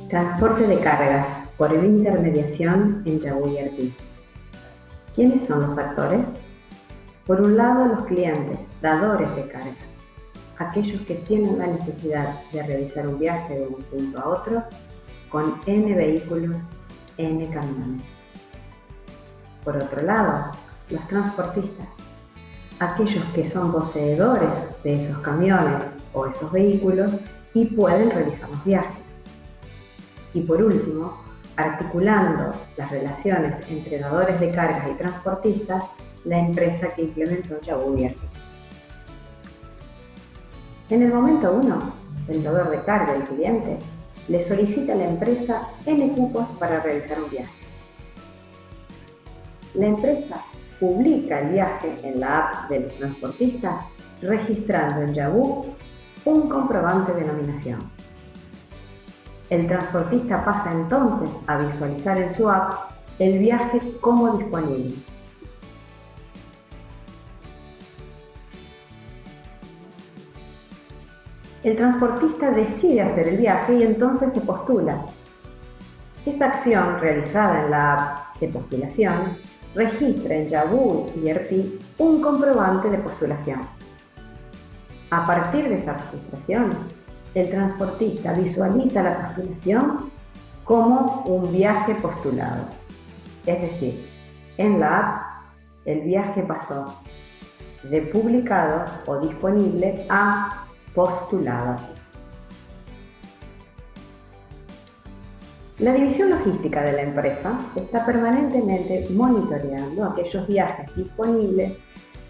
Transporte de cargas por intermediación en Yahoo ERP. ¿Quiénes son los actores? Por un lado, los clientes, dadores de carga, aquellos que tienen la necesidad de realizar un viaje de un punto a otro con N vehículos, N camiones. Por otro lado, los transportistas, aquellos que son poseedores de esos camiones o esos vehículos y pueden realizar los viajes. Y por último, articulando las relaciones entre dadores de cargas y transportistas, la empresa que implementó Yahoo ERP. En el momento 1, el dador de carga, el cliente, le solicita a la empresa N cupos para realizar un viaje. La empresa publica el viaje en la app del transportista, registrando en Yahoo un comprobante de nominación. El transportista pasa entonces a visualizar en su app el viaje como disponible. El transportista decide hacer el viaje y entonces se postula. Esa acción realizada en la app de postulación registra en Yahoo ERP un comprobante de postulación. A partir de esa registración, el transportista visualiza la postulación como un viaje postulado. Es decir, en la app, el viaje pasó de publicado o disponible a postulado. La división logística de la empresa está permanentemente monitoreando aquellos viajes disponibles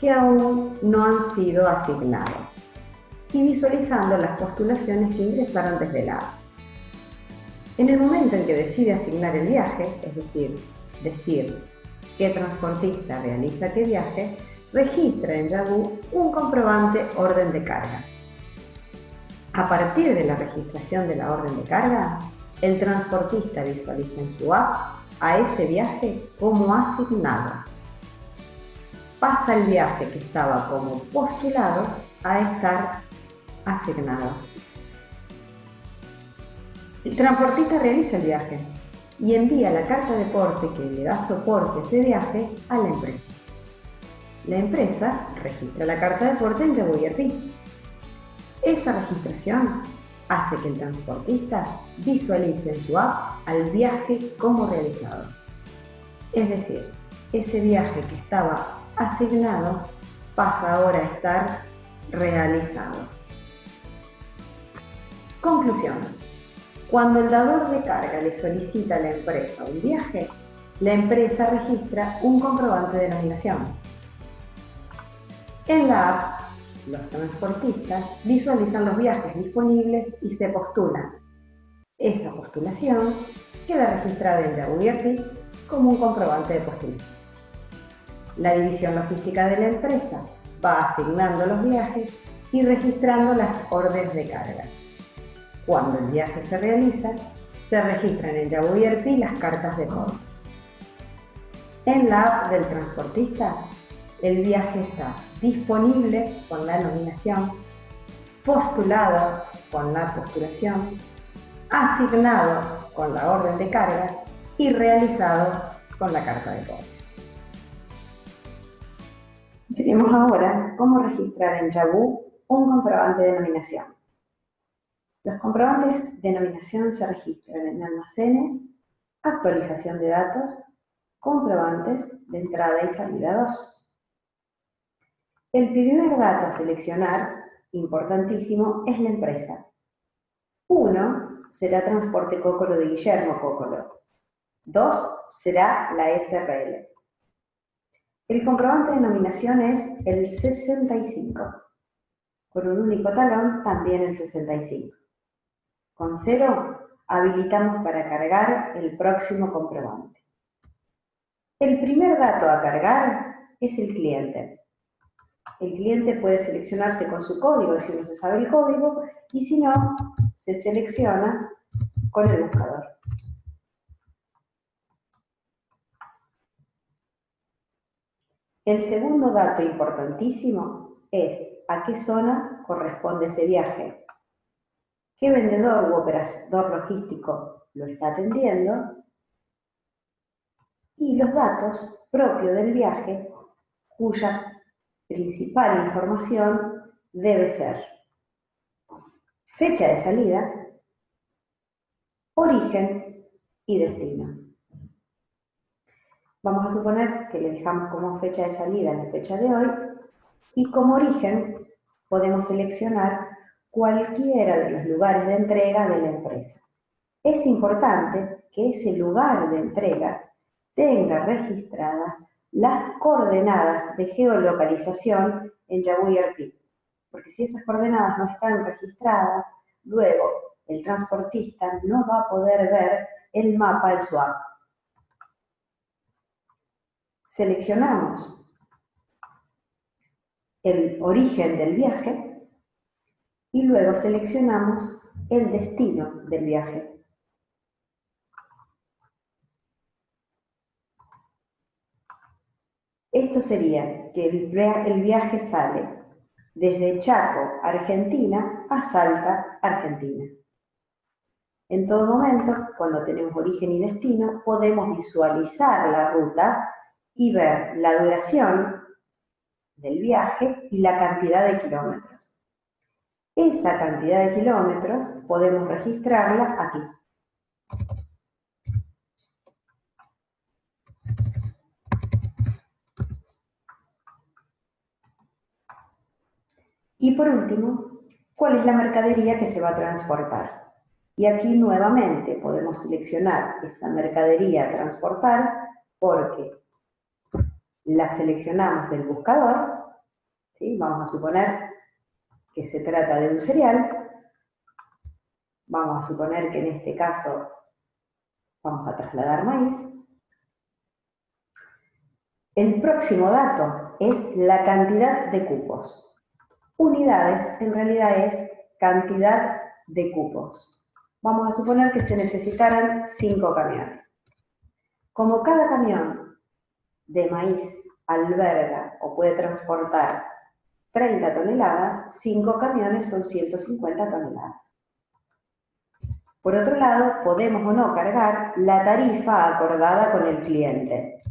que aún no han sido asignados y visualizando las postulaciones que ingresaron desde la app. En el momento en que decide asignar el viaje, es decir qué transportista realiza qué viaje, registra en Yahoo un comprobante orden de carga. A partir de la registración de la orden de carga, el transportista visualiza en su app a ese viaje como asignado. Pasa el viaje que estaba como postulado a estar asignado. El transportista realiza el viaje y envía la carta de porte que le da soporte a ese viaje a la empresa. La empresa registra la carta de porte en Yahoo ERP. Esa registración hace que el transportista visualice en su app al viaje como realizado. Es decir, ese viaje que estaba asignado pasa ahora a estar realizado. Conclusión. Cuando el dador de carga le solicita a la empresa un viaje, la empresa registra un comprobante de nominación. En la app, los transportistas visualizan los viajes disponibles y se postulan. Esa postulación queda registrada en Yahoo ERP como un comprobante de postulación. La división logística de la empresa va asignando los viajes y registrando las órdenes de carga. Cuando el viaje se realiza, se registran en Yahoo ERP las cartas de porte. En la app del transportista, el viaje está disponible con la nominación, postulado con la postulación, asignado con la orden de carga y realizado con la carta de porte. Veremos ahora cómo registrar en Yahoo un comprobante de nominación. Los comprobantes de nominación se registran en almacenes, actualización de datos, comprobantes de entrada y salida 2. El primer dato a seleccionar, importantísimo, es la empresa. 1 será Transporte Cocolo de Guillermo Cocolo. 2 será la SRL. El comprobante de nominación es el 65. Con un único talón, también el 65. Con 0, habilitamos para cargar el próximo comprobante. El primer dato a cargar es el cliente. El cliente puede seleccionarse con su código si no se sabe el código y si no, se selecciona con el buscador. El segundo dato importantísimo es a qué zona corresponde ese viaje. qué vendedor u operador logístico lo está atendiendo y los datos propios del viaje cuya principal información debe ser fecha de salida, origen y destino. Vamos a suponer que le dejamos como fecha de salida la fecha de hoy y como origen podemos seleccionar cualquiera de los lugares de entrega de la empresa. Es importante que ese lugar de entrega tenga registradas las coordenadas de geolocalización en Yahoo ERP, porque si esas coordenadas no están registradas, luego el transportista no va a poder ver el mapa en su app. Seleccionamos el origen del viaje y luego seleccionamos el destino del viaje. Esto sería que el viaje sale desde Chaco, Argentina, a Salta, Argentina. En todo momento, cuando tenemos origen y destino, podemos visualizar la ruta y ver la duración del viaje y la cantidad de kilómetros. Esa cantidad de kilómetros podemos registrarla aquí. Y por último, ¿cuál es la mercadería que se va a transportar? Y aquí nuevamente podemos seleccionar esa mercadería a transportar porque la seleccionamos del buscador, ¿sí? Vamos a suponer que se trata de un cereal, vamos a suponer que en este caso vamos a trasladar maíz. El próximo dato es la cantidad de cupos. Unidades en realidad es cantidad de cupos. Vamos a suponer que se necesitaran 5 camiones. Como cada camión de maíz alberga o puede transportar 30 toneladas, 5 camiones son 150 toneladas. Por otro lado, podemos o no cargar la tarifa acordada con el cliente.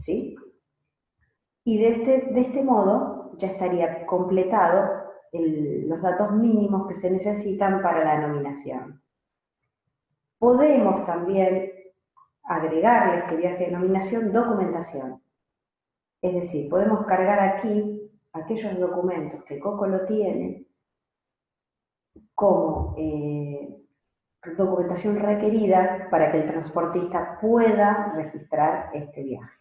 ¿Sí? Y de este modo ya estaría completado los datos mínimos que se necesitan para la nominación. Podemos también agregarle a este viaje de nominación documentación. Es decir, podemos cargar aquí aquellos documentos que Coco lo tiene como documentación requerida para que el transportista pueda registrar este viaje.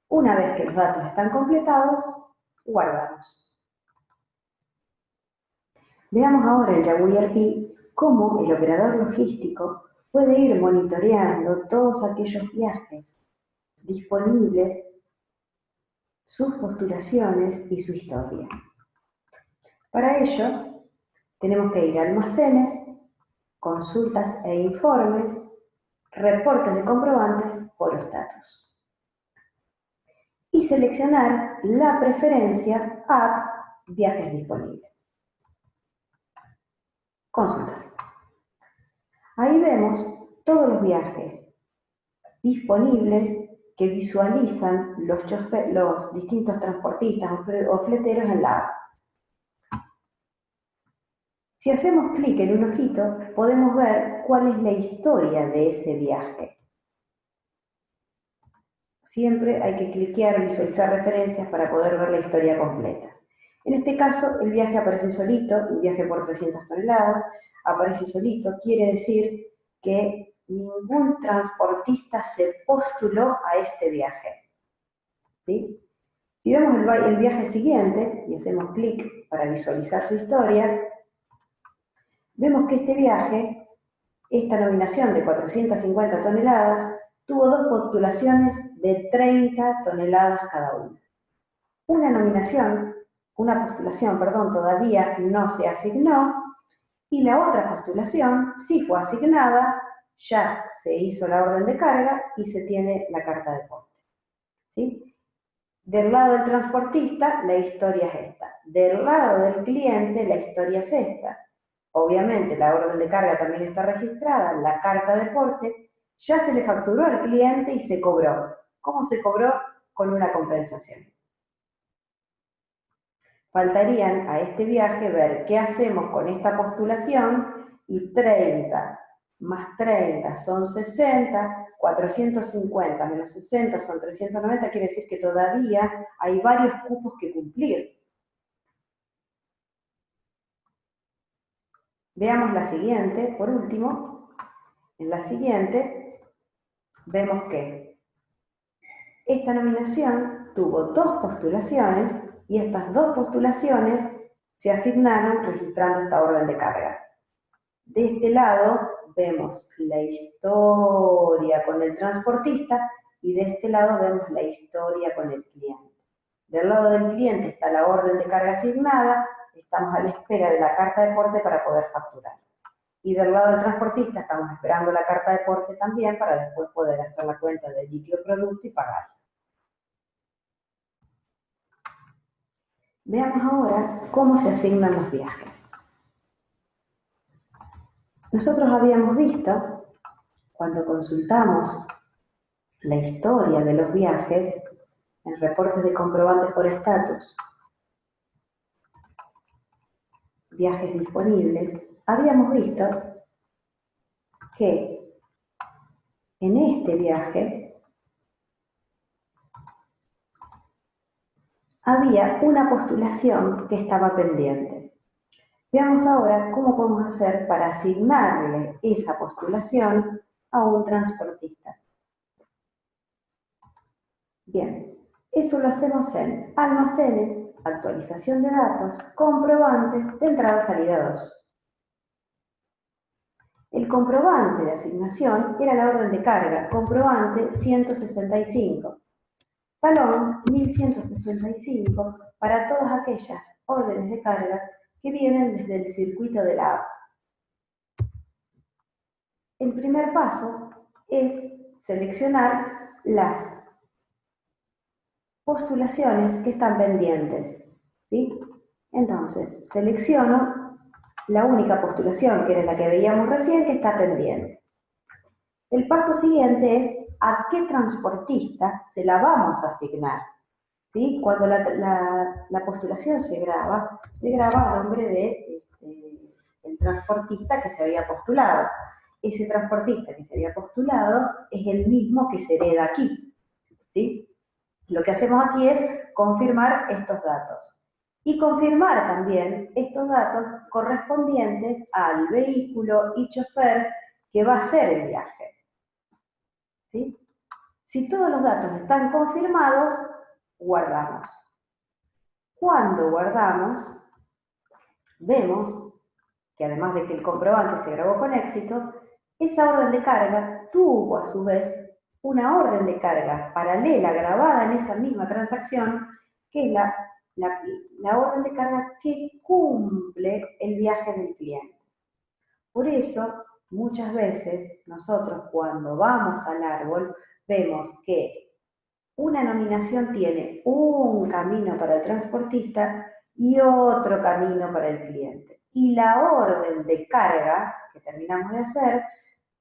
Una vez que los datos están completados, guardamos. Veamos ahora en Yahoo ERP cómo el operador logístico puede ir monitoreando todos aquellos viajes disponibles, sus postulaciones y su historia. Para ello, tenemos que ir a almacenes, consultas e informes, reportes de comprobantes por estatus. Y seleccionar la preferencia App Viajes Disponibles. Consultar. Ahí vemos todos los viajes disponibles que visualizan los distintos transportistas o fleteros en la app. Si hacemos clic en un ojito, podemos ver cuál es la historia de ese viaje. Siempre hay que cliquear, visualizar referencias para poder ver la historia completa. En este caso, el viaje aparece solito, un viaje por 300 toneladas, aparece solito, quiere decir que ningún transportista se postuló a este viaje. ¿Sí? Si vemos el viaje siguiente y hacemos clic para visualizar su historia, vemos que este viaje, esta nominación de 450 toneladas, tuvo 2 postulaciones de 30 toneladas cada una. Una postulación, todavía no se asignó y la otra postulación sí fue asignada, ya se hizo la orden de carga y se tiene la carta de porte. ¿Sí? Del lado del transportista, la historia es esta. del lado del cliente la historia es esta. Obviamente la orden de carga también está registrada, la carta de porte, ya se le facturó al cliente y se cobró. ¿Cómo se cobró? Con una compensación. Faltarían a este viaje ver qué hacemos con esta postulación y 30 más 30 son 60, 450 menos 60 son 390, quiere decir que todavía hay varios cupos que cumplir. Veamos la siguiente, por último. En la siguiente vemos que esta nominación tuvo dos postulaciones y estas dos postulaciones se asignaron registrando esta orden de carga. De este lado vemos la historia con el transportista y de este lado vemos la historia con el cliente. Del lado del cliente está la orden de carga asignada, estamos a la espera de la carta de porte para poder facturar. Y del lado del transportista estamos esperando la carta de porte también para después poder hacer la cuenta del líquido producto y pagar. Veamos ahora cómo se asignan los viajes. Nosotros habíamos visto, cuando consultamos la historia de los viajes, en reportes de comprobantes por estatus, viajes disponibles, habíamos visto que en este viaje había una postulación que estaba pendiente. Veamos ahora cómo podemos hacer para asignarle esa postulación a un transportista. Bien, eso lo hacemos en almacenes, actualización de datos, comprobantes de entrada-salida 2. El comprobante de asignación era la orden de carga, comprobante 165. Talón 1165 para todas aquellas órdenes de carga que vienen desde el circuito de la app. El primer paso es seleccionar las postulaciones que están pendientes, ¿sí? Entonces, selecciono la única postulación, que era la que veíamos recién, que está pendiente. El paso siguiente es a qué transportista se la vamos a asignar, ¿sí? Cuando la postulación se graba a nombre de el transportista que se había postulado. Ese transportista que se había postulado es el mismo que se hereda aquí, ¿sí? Lo que hacemos aquí es confirmar estos datos. Y confirmar también estos datos correspondientes al vehículo y chofer que va a hacer el viaje, ¿sí? Si todos los datos están confirmados, guardamos. Cuando guardamos, vemos que además de que el comprobante se grabó con éxito, esa orden de carga tuvo a su vez una orden de carga paralela grabada en esa misma transacción, que es la orden de carga que cumple el viaje del cliente. Por eso, muchas veces nosotros cuando vamos al árbol vemos que una nominación tiene un camino para el transportista y otro camino para el cliente. Y la orden de carga que terminamos de hacer,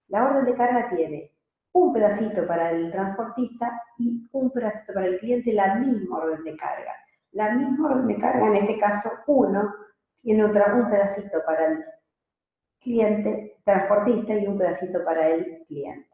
la orden de carga tiene un pedacito para el transportista y un pedacito para el cliente, la misma orden de carga. La misma orden de carga, en este caso uno, tiene un pedacito para el cliente, transportista, y un pedacito para el cliente.